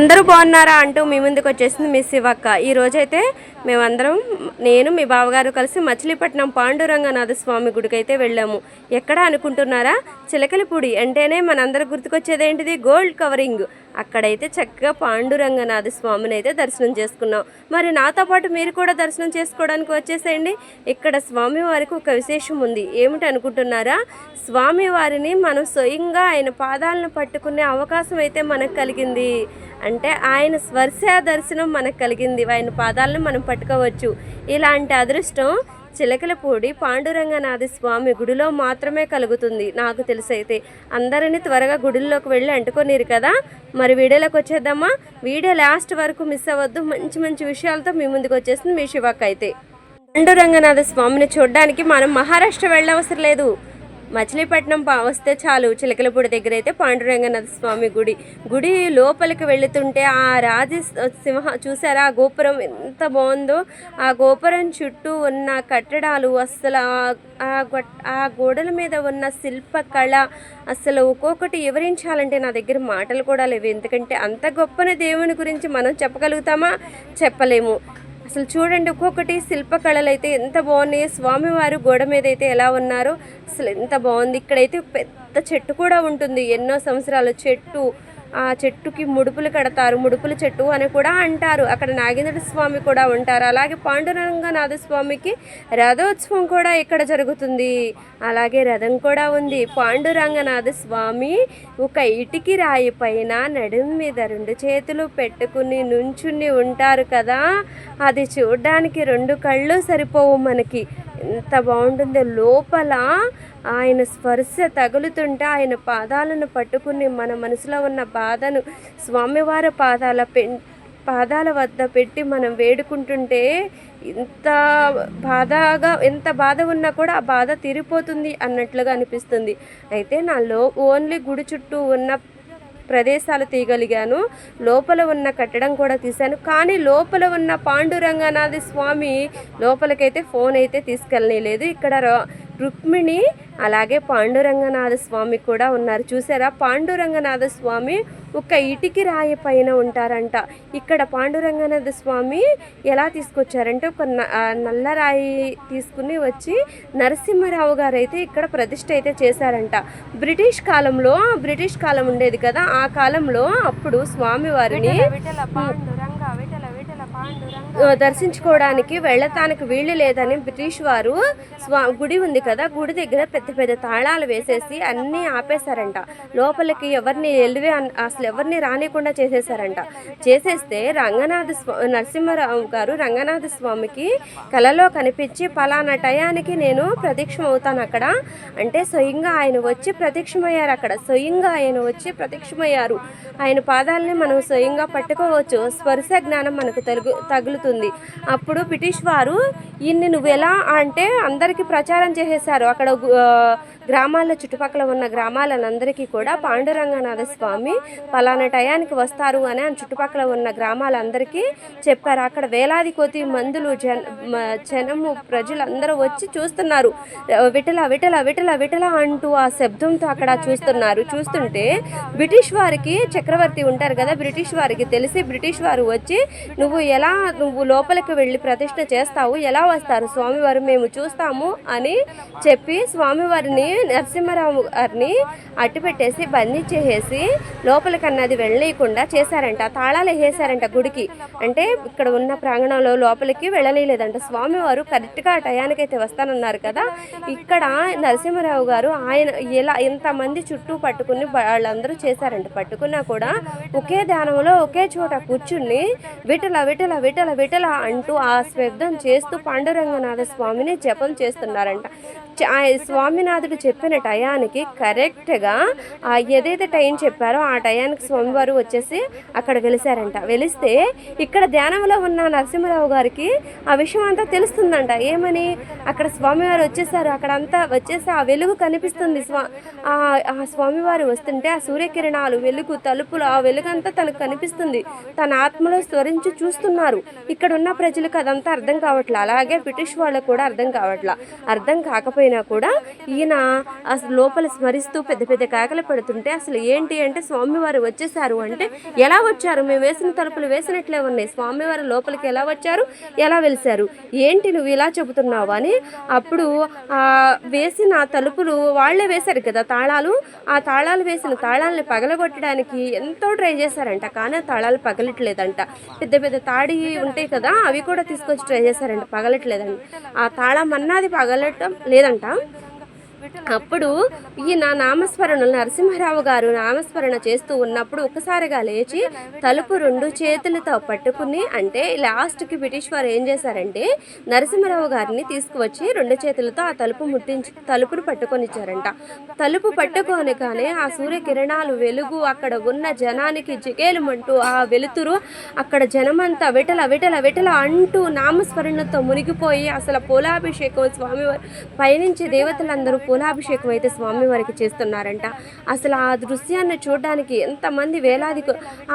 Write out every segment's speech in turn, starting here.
అందరూ బాగున్నారా అంటూ మీ ముందుకు వచ్చేసింది మీ శివక్క. ఈ రోజైతే మేమందరం నేను మీ బావగారు కలిసి మచిలీపట్నం పాండురంగనాథ స్వామి గుడికి అయితే వెళ్ళాము. ఎక్కడ అనుకుంటున్నారా? చిలకలపూడి అంటేనే మనందరూ గుర్తుకొచ్చేది ఏంటిది? Gold covering. అక్కడైతే చక్కగా పాండురంగనాథ స్వామిని అయితే దర్శనం చేసుకున్నాం. మరి నాతో పాటు మీరు కూడా దర్శనం చేసుకోవడానికి వచ్చేసేయండి. ఇక్కడ స్వామివారికి ఒక విశేషం ఉంది. ఏమిటి అనుకుంటున్నారా? స్వామివారిని మనం స్వయంగా ఆయన పాదాలను పట్టుకునే అవకాశం అయితే మనకు కలిగింది. అంటే ఆయన స్పర్శ దర్శనం మనకు కలిగింది. ఆయన పాదాలను మనం పట్టుకోవచ్చు. ఇలాంటి అదృష్టం చిలకలపూడి పాండురంగనాథ స్వామి గుడిలో మాత్రమే కలుగుతుంది నాకు తెలిసైతే. అందరినీ త్వరగా గుడిలోకి వెళ్ళి అంటుకోనిరు కదా. మరి వీడియోలోకి వచ్చేద్దామా? వీడియో లాస్ట్ వరకు మిస్ అవ్వద్దు. మంచి మంచి విషయాలతో మీ ముందుకు వచ్చేసింది మీ శివక్క. అయితే పాండురంగనాథ స్వామిని చూడడానికి మనం మహారాష్ట్ర వెళ్ళవసరం లేదు. మచిలీపట్నం వస్తే చాలు. చిలకలపూడి దగ్గర అయితే పాండురంగనాథ స్వామి గుడి లోపలికి వెళుతుంటే ఆ సింహ చూసారా? ఆ గోపురం ఎంత బాగుందో. ఆ గోపురం చుట్టూ ఉన్న కట్టడాలు, అసలు ఆ గోడల మీద ఉన్న శిల్పకళ అసలు ఒక్కొక్కటి వివరించాలంటే నా దగ్గర మాటలు కూడా లేవు. ఎందుకంటే అంత గొప్పని దేవుని గురించి మనం చెప్పగలుగుతామా? చెప్పలేము. అసలు చూడండి, ఒక్కొక్కటి శిల్పకళలు అయితే ఎంత బాగున్నాయి. స్వామివారు గోడ మీద అయితే ఎలా ఉన్నారో అసలు ఎంత బాగుంది. ఇక్కడైతే పెద్ద చెట్టు కూడా ఉంటుంది. ఎన్నో సంవత్సరాల చెట్టు. ఆ చెట్టుకి ముడుపులు కడతారు. ముడుపుల చెట్టు అని కూడా అంటారు. అక్కడ నాగేంద్ర స్వామి కూడా ఉంటారు. అలాగే పాండురంగనాథ స్వామికి రథోత్సవం కూడా ఇక్కడ జరుగుతుంది. అలాగే రథం కూడా ఉంది. పాండురంగనాథ స్వామి ఒక ఇటికి రాయి పైన నడుము మీద 2 చేతులు పెట్టుకుని నుంచుని ఉంటారు కదా. అది చూడడానికి 2 కళ్ళు సరిపోవు మనకి. ఎంత బాగుంటుందో. లోపల ఆయన స్పర్శ తగులుతుంటే ఆయన పాదాలను పట్టుకుని మన మనసులో ఉన్న బాధను స్వామివారి పాదాల వద్ద పెట్టి మనం వేడుకుంటుంటే ఎంత బాధ ఉన్నా కూడా ఆ బాధ తీరిపోతుంది అన్నట్లుగా అనిపిస్తుంది. అయితే ఓన్లీ గుడి చుట్టూ ఉన్న ప్రదేశాలు తీయగలిగాను. లోపల ఉన్న కట్టడం కూడా తీశాను. కానీ లోపల ఉన్న పాండురంగనాథ స్వామి లోపలికైతే ఫోన్ అయితే తీసుకెళ్ళలేదు. ఇక్కడ రుక్మిణి అలాగే పాండురంగనాథ స్వామి కూడా ఉన్నారు. చూసారా? పాండురంగనాథ స్వామి ఒక ఇటికి రాయి పైన ఉంటారంట. ఇక్కడ పాండురంగనాథ స్వామి ఎలా తీసుకొచ్చారంటే ఒక నల్ల రాయి తీసుకుని వచ్చి నరసింహరావు గారు అయితే ఇక్కడ ప్రతిష్ఠ అయితే చేశారంట. బ్రిటిష్ కాలం ఉండేది కదా. ఆ కాలంలో అప్పుడు స్వామివారిని దర్శించుకోవడానికి వెళ్ళటానికి వీళ్ళు లేదని బ్రిటిష్ వారు గుడి ఉంది కదా, గుడి దగ్గర పెద్ద పెద్ద తాళాలు వేసేసి అన్నీ ఆపేశారంట. లోపలికి అసలు ఎవరిని రానికుండా చేసేసారంట. చేసేస్తే నరసింహరావు గారు రంగనాథ స్వామికి కలలో కనిపించి పలానా టయానికి నేను ప్రత్యక్షం అవుతాను అక్కడ అంటే స్వయంగా ఆయన వచ్చి ప్రత్యక్షమయ్యారు. అక్కడ స్వయంగా ఆయన వచ్చి ప్రత్యక్షమయ్యారు. ఆయన పాదాలని మనం స్వయంగా పట్టుకోవచ్చు. స్పర్శ జ్ఞానం మనకు తగులుతుంది. అప్పుడు బ్రిటిష్ వారు నువ్వు ఎలా అంటే అందరికీ ప్రచారం చేసేసారు. అక్కడ గ్రామాల్లో చుట్టుపక్కల ఉన్న గ్రామాలందరికీ కూడా పాండురంగనాథ స్వామి పలానా టయానికి వస్తారు అని చుట్టుపక్కల ఉన్న గ్రామాలందరికీ చెప్పారు. అక్కడ వేలాది కొద్ది మందులు జనము ప్రజలందరూ వచ్చి చూస్తున్నారు. విఠల విఠల విఠల విఠల అంటూ ఆ శబ్దంతో అక్కడ చూస్తుంటే బ్రిటిష్ వారికి చక్రవర్తి ఉంటారు కదా, బ్రిటిష్ వారికి తెలిసి బ్రిటిష్ వారు వచ్చి నువ్వు లోపలికి వెళ్ళి ప్రతిష్ఠ చేస్తావు, ఎలా వస్తారు స్వామివారు మేము చూస్తాము అని చెప్పి స్వామివారిని నరసింహరావు గారిని అట్టుపెట్టేసి బంధించేసి లోపలికన్నది వెళ్ళనీయకుండా చేశారంట. తాళాలు వేసారంట గుడికి. అంటే ఇక్కడ ఉన్న ప్రాంగణంలో లోపలికి వెళ్ళలేదంట. స్వామివారు కరెక్ట్గా ఆ టయానికైతే వస్తానన్నారు కదా. ఇక్కడ నరసింహరావు గారు ఆయన ఎంతమంది చుట్టూ పట్టుకుని వాళ్ళందరూ చేశారంట. పట్టుకున్నా కూడా ఒకే ధ్యానంలో ఒకే చోట కూర్చుని విఠల విఠల విఠల విఠల అంటూ ఆ శబ్దం చేస్తూ పాండురంగనాథ స్వామిని జపం చేస్తున్నారంట. స్వామినాథుడు చెప్పిన టయానికి కరెక్ట్గా ఏదైతే టైం చెప్పారో ఆ టయానికి స్వామివారు వచ్చేసి అక్కడ వెలిసారంట. వెలిస్తే ఇక్కడ ధ్యానంలో ఉన్న నరసింహరావు గారికి ఆ విషయం అంతా తెలుస్తుందంట. ఏమని? అక్కడ స్వామివారు వచ్చేసారు. అక్కడ అంతా వచ్చేసి ఆ వెలుగు కనిపిస్తుంది. ఆ స్వామివారు వస్తుంటే ఆ సూర్యకిరణాలు, వెలుగు, తలుపులు, ఆ వెలుగంతా తనకు కనిపిస్తుంది. తన ఆత్మలో నుంచి చూస్తున్నారు. ఇక్కడ ఉన్న ప్రజలకు అదంతా అర్థం కావట్లే, అలాగే బ్రిటిష్ వాళ్ళకు కూడా అర్థం కావట్లా. అర్థం కాకపోయినా కూడా ఈయన అసలు లోపల స్మరిస్తూ పెద్ద పెద్ద కేకలు పెడుతుంటే అసలు ఏంటి అంటే స్వామివారు వచ్చేసారు అంటే ఎలా వచ్చారు, మేము వేసిన తలుపులు వేసినట్లే ఉన్నాయి, స్వామివారు లోపలికి ఎలా వచ్చారు, ఎలా వెలిసారు, ఏంటి నువ్వు ఇలా చెబుతున్నావు అని. అప్పుడు వేసిన తలుపులు వాళ్ళే వేశారు కదా తాళాలు, ఆ తాళాలు వేసిన తాళాలని పగలగొట్టడానికి ఎంతో ట్రై చేశారంట, కానీ ఆ తాళాలు పగలట్లేదంట. పెద్ద పెద్ద తాడి ఉంటాయి కదా అవి కూడా తీసుకొచ్చి ట్రై చేశారంట, పగలట్లేదంట. ఆ తాళం అన్నది పగలటం లేదంట. అప్పుడు ఈయన నామస్మరణలు నరసింహరావు గారు నామస్మరణ చేస్తూ ఉన్నప్పుడు ఒకసారిగా లేచి తలుపు 2 చేతులతో పట్టుకుని, అంటే లాస్ట్కి బ్రిటిష్ వారు ఏం చేశారంటే నరసింహరావు గారిని తీసుకువచ్చి 2 చేతులతో ఆ తలుపును పట్టుకొని ఇచ్చారంట. తలుపు పట్టుకొని కానీ ఆ సూర్యకిరణాలు వెలుగు అక్కడ ఉన్న జనానికి జిగేలుమంటూ ఆ వెలుతురు అక్కడ జనమంతా విటల విటల విటల అంటూ నామస్మరణతో మునిగిపోయి అసలు పూలాభిషేకం స్వామివారి పైనుంచి దేవతలందరూ పూలాభిషేకం అయితే స్వామివారికి చేస్తున్నారంట. అసలు ఆ దృశ్యాన్ని చూడడానికి ఎంతమంది వేలాది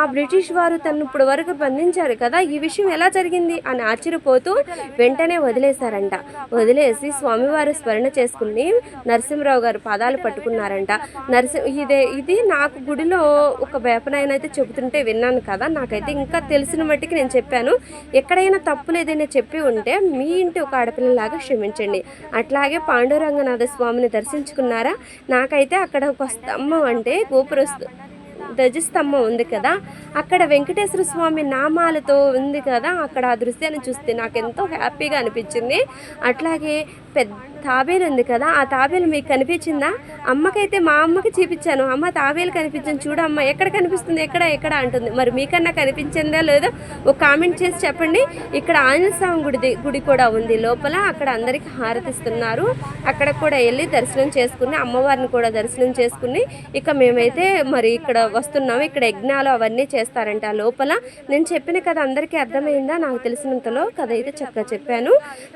ఆ బ్రిటిష్ వారు తను ఇప్పుడు వరకు బంధించారు కదా, ఈ విషయం ఎలా జరిగింది అని ఆశ్చర్యపోతూ వెంటనే వదిలేశారంట. వదిలేసి స్వామివారు స్మరణ చేసుకుని నరసింహరావు గారు పాదాలు పట్టుకున్నారంట. ఇది నాకు గుడిలో ఒక వేపనాయనైతే చెబుతుంటే విన్నాను కదా, నాకైతే ఇంకా తెలిసిన మట్టికి నేను చెప్పాను. ఎక్కడైనా తప్పులు ఏదైనా చెప్పి ఉంటే మీ ఇంటి ఒక ఆడపిల్లలాగా క్షమించండి. అట్లాగే పాండురంగనాథ స్వామిని దర్శించుకున్నారా? నాకైతే అక్కడ ఒక స్తంభం అంటే ధ్వజస్తంభం ఉంది కదా, అక్కడ వెంకటేశ్వర స్వామి నామాలతో ఉంది కదా, అక్కడ ఆ దృశ్యాన్ని చూస్తే నాకు ఎంతో హ్యాపీగా అనిపించింది. అట్లాగే పెద్ద తాబేలు ఉంది కదా, ఆ తాబేలు మీకు కనిపించిందా? అమ్మకైతే మా అమ్మకి చూపించాను, అమ్మ తాబేలు కనిపించింది చూడమ్మ, ఎక్కడ కనిపిస్తుంది, ఎక్కడ అంటుంది. మరి మీకన్నా కనిపించిందా లేదో ఒక కామెంట్ చేసి చెప్పండి. ఇక్కడ ఆంజనేయ స్వామి గుడి కూడా ఉంది లోపల, అక్కడ అందరికి హారతిస్తున్నారు. అక్కడ కూడా వెళ్ళి దర్శనం చేసుకుని అమ్మవారిని కూడా దర్శనం చేసుకుని ఇక మేమైతే మరి ఇక్కడ వస్తున్నాము. ఇక్కడ యజ్ఞాలు అవన్నీ చేస్తారంట లోపల. నేను చెప్పిన కథ అందరికీ అర్థమైందా? నాకు తెలిసినంతలో కథ అయితే చక్కగా చెప్పాను.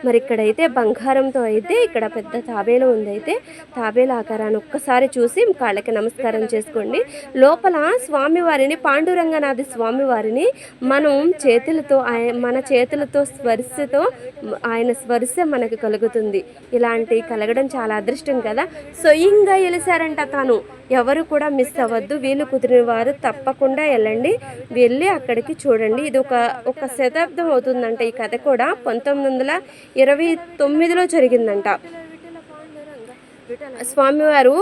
మరి ఇక్కడైతే బంగారంతో అయితే ఇక్కడ పెద్ద తాబేలు ఉంది. అయితే తాబేలు ఆకారాన్ని ఒక్కసారి చూసి కాళ్ళకి నమస్కారం చేసుకోండి. లోపల స్వామివారిని పాండురంగనాథ స్వామివారిని మనం మన చేతులతో స్పర్శతో ఆయన స్పర్శ మనకు కలుగుతుంది. ఇలాంటి కలగడం చాలా అదృష్టం కదా. స్వయంగా వెలిసారంట తాను. ఎవరు కూడా మిస్ అవ్వద్దు, వీలు కుదిరిన వారు తప్పకుండా వెళ్ళండి, వెళ్ళి అక్కడికి చూడండి. ఇది ఒక శతాబ్దం అవుతుందంట. ఈ కథ కూడా 1929లో జరిగిందంట. స్వామివారు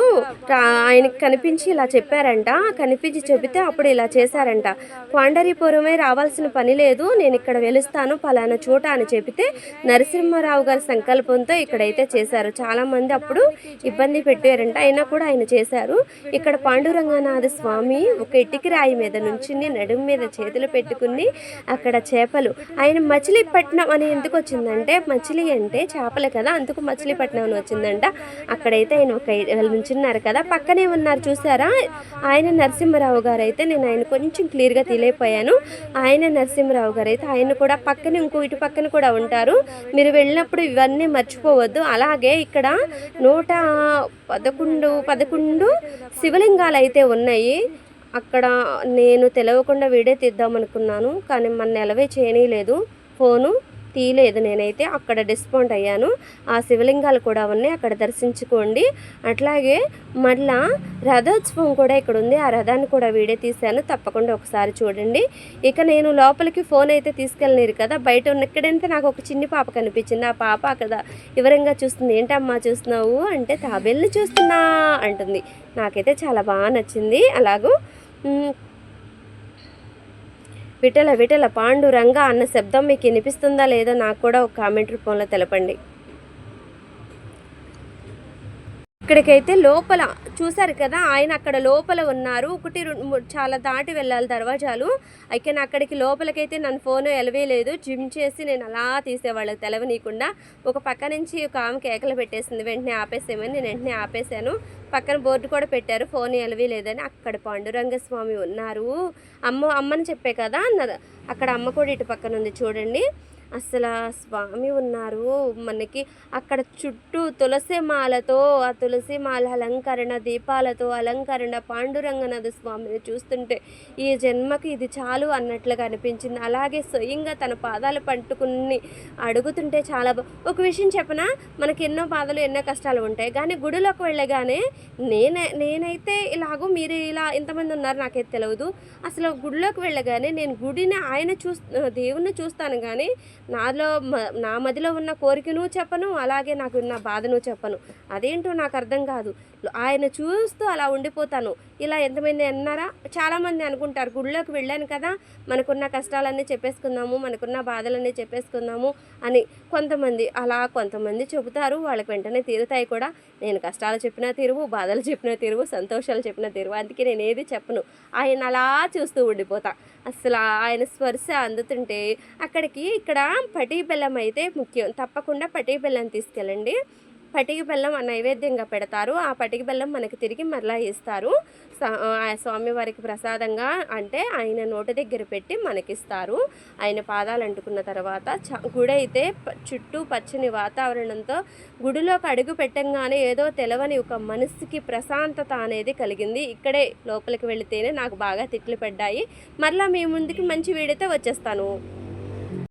ఆయనకి కనిపించి ఇలా చెప్పారంట, కనిపించి చెబితే అప్పుడు ఇలా చేశారంట. పాండరీపురమే రావాల్సిన పని లేదు, నేను ఇక్కడ వెలుస్తాను పలానా చోట అని చెబితే నరసింహారావు గారి సంకల్పంతో ఇక్కడైతే చేశారు. చాలామంది అప్పుడు ఇబ్బంది పెట్టారంట, అయినా కూడా ఆయన చేశారు. ఇక్కడ పాండురంగనాథ స్వామి ఒక ఇటుకి రాయి మీద నుంచి నడుము మీద చేతులు పెట్టుకుని అక్కడ చేపలు, ఆయన మచిలీపట్నం అని ఎందుకు వచ్చిందంటే మచిలీ అంటే చేపలే కదా, అందుకు మచిలీపట్నం అని వచ్చిందంట. అక్కడైతే ఆయన వాళ్ళు నుంచున్నారు కదా, పక్కనే ఉన్నారు చూసారా, ఆయన నరసింహారావు గారు అయితే నేను ఆయన కొంచెం క్లియర్గా తెలియపోయాను. ఆయన నరసింహారావు గారు అయితే ఆయన కూడా పక్కనే ఇటు పక్కన కూడా ఉంటారు. మీరు వెళ్ళినప్పుడు ఇవన్నీ మర్చిపోవద్దు. అలాగే ఇక్కడ 111 శివలింగాలు అయితే ఉన్నాయి. అక్కడ నేను తెలియకుండా వీడియో తీద్దామనుకున్నాను, కానీ మన ఎలవే చేయనీయలేదు, ఫోను తీయలేదు. నేనైతే అక్కడ డిస్కౌంట్ అయ్యాను. ఆ శివలింగాలు కూడా ఉన్నాయి, అక్కడ దర్శించుకోండి. అట్లాగే మళ్ళా రథోత్సవం కూడా ఇక్కడ ఉంది, ఆ రథాన్ని కూడా వీడియో తీశాను, తప్పకుండా ఒకసారి చూడండి. ఇక నేను లోపలికి ఫోన్ అయితే తీసుకెళ్ళలేరు కదా, బయట ఉన్న ఇక్కడంతా నాకు ఒక చిన్ని పాప కనిపించింది. ఆ పాప కదా వివరంగా చూస్తుంది. ఏంటమ్మా చూస్తున్నావు అంటే తాబేల్ని చూస్తున్నా అంటుంది. నాకైతే చాలా బాగా నచ్చింది. అలాగూ విఠల విఠల పాండురంగ అన్న శబ్దం మీకు వినిపిస్తుందా లేదో నాకు కూడా ఒక కామెంట్ రూపంలో తెలపండి. ఇక్కడికైతే లోపల చూసారు కదా, ఆయన అక్కడ లోపల ఉన్నారు. 1 చాలా దాటి వెళ్ళాలి దర్వాజాలు. అయితే అక్కడికి లోపలికైతే నన్ను ఫోన్ ఎలవేయలేదు, జిమ్ చేసి నేను అలా తీసేవాళ్ళకి తెలవనీయకుండా. ఒక పక్క నుంచి ఒక ఆమె కేకలు పెట్టేసింది, వెంటనే ఆపేసేమని నేను వెంటనే ఆపేశాను. పక్కన బోర్డు కూడా పెట్టారు, ఫోన్ ఎలవేయలేదని. అక్కడ పాండురంగ స్వామి ఉన్నారు. అమ్మని చెప్పే కదా, అక్కడ అమ్మ కూడా ఇటు పక్కన ఉంది చూడండి. అసలు ఆ స్వామి ఉన్నారు మనకి అక్కడ చుట్టూ తులసి మాలతో, ఆ తులసి మాల అలంకరణ, దీపాలతో అలంకరణ, పాండురంగనాథ స్వామిని చూస్తుంటే ఈ జన్మకి ఇది చాలు అన్నట్లుగా అనిపించింది. అలాగే స్వయంగా తన పాదాలు పట్టుకుని అడుగుతుంటే చాలా ఒక విషయం చెప్పనా, మనకి ఎన్నో బాధలు ఎన్నో కష్టాలు ఉంటాయి, కానీ గుడిలోకి వెళ్ళగానే నేనైతే ఇలాగూ మీరు ఇలా ఇంతమంది ఉన్నారు నాకైతే తెలియదు. అసలు గుడిలోకి వెళ్ళగానే నేను గుడిని దేవుణ్ణి చూస్తాను, కానీ నా మదిలో ఉన్న కోరికను చెప్పను, అలాగే నాకు ఉన్న బాధను చెప్పను. అదేంటో నాకు అర్థం కాదు. ఆయన చూస్తూ అలా ఉండిపోతాను. ఇలా ఎంతమంది అన్నారా? చాలామంది అనుకుంటారు గుడిలోకి వెళ్ళాను కదా, మనకున్న కష్టాలన్నీ చెప్పేసుకుందాము, మనకున్న బాధలన్నీ చెప్పేసుకుందాము అని. కొంతమంది చెబుతారు, వాళ్ళకి వెంటనే తీరుతాయి కూడా. నేను కష్టాలు చెప్పినా తీరువు, బాధలు చెప్పినా తీరువు, సంతోషాలు చెప్పినా తీరువు. అందుకే నేను ఏది చెప్పను, ఆయన అలా చూస్తూ ఉండిపోతా. అసలు ఆయన స్పర్శ అందుతుంటే ఇక్కడ పటిక బెల్లం అయితే ముఖ్యం. తప్పకుండా పటిక బెల్లం తీసుకెళ్ళండి. పటిక బెల్లం నైవేద్యంగా పెడతారు. ఆ పటిక బెల్లం మనకి తిరిగి మరలా ఇస్తారు. స్వామివారికి ప్రసాదంగా, అంటే ఆయన నోటి దగ్గర పెట్టి మనకిస్తారు. ఆయన పాదాలు అంటుకున్న తర్వాత గుడి అయితే చుట్టూ పచ్చని వాతావరణంతో గుడిలోకి అడుగు పెట్టంగానే ఏదో తెలవని ఒక మనసుకి ప్రశాంతత అనేది కలిగింది. ఇక్కడే లోపలికి వెళితేనే నాకు బాగా తిట్లు పడ్డాయి. మరలా మీ ముందుకి మంచి వీడియోతో వచ్చేస్తాను.